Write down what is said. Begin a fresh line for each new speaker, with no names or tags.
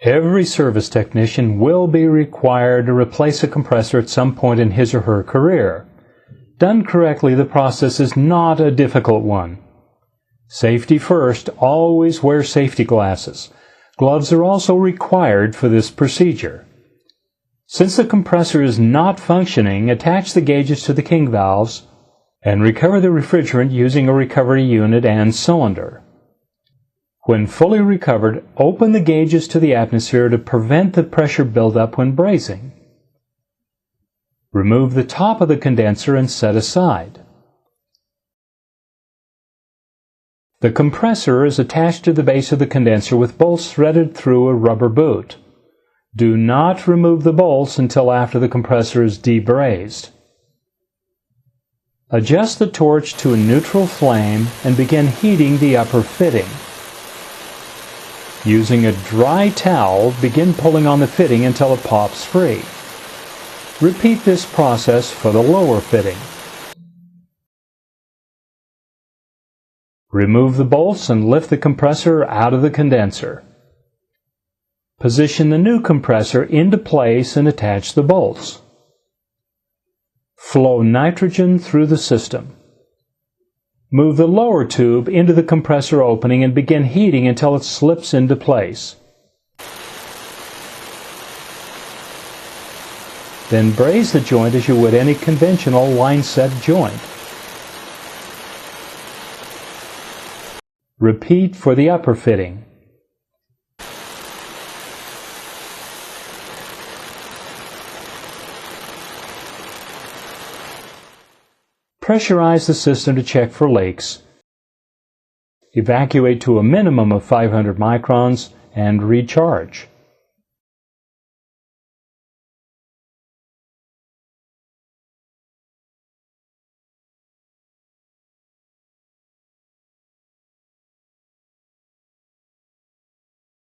Every service technician will be required to replace a compressor at some point in his or her career. Done correctly, the process is not a difficult one. Safety first, always wear safety glasses. Gloves are also required for this procedure. Since the compressor is not functioning, attach the gauges to the king valves and recover the refrigerant using a recovery unit and cylinder. When fully recovered, open the gauges to the atmosphere to prevent the pressure buildup when brazing. Remove the top of the condenser and set aside. The compressor is attached to the base of the condenser with bolts threaded through a rubber boot. Do not remove the bolts until after the compressor is debrazed. Adjust the torch to a neutral flame and begin heating the upper fitting. Using a dry towel, begin pulling on the fitting until it pops free. Repeat this process for the lower fitting. Remove the bolts and lift the compressor out of the condenser. Position the new compressor into place and attach the bolts. Flow nitrogen through the system. Move the lower tube into the compressor opening and begin heating until it slips into place. Then braze the joint as you would any conventional line set joint. Repeat for the upper fitting. Pressurize the system to check for leaks. Evacuate to a minimum of 500 microns and recharge.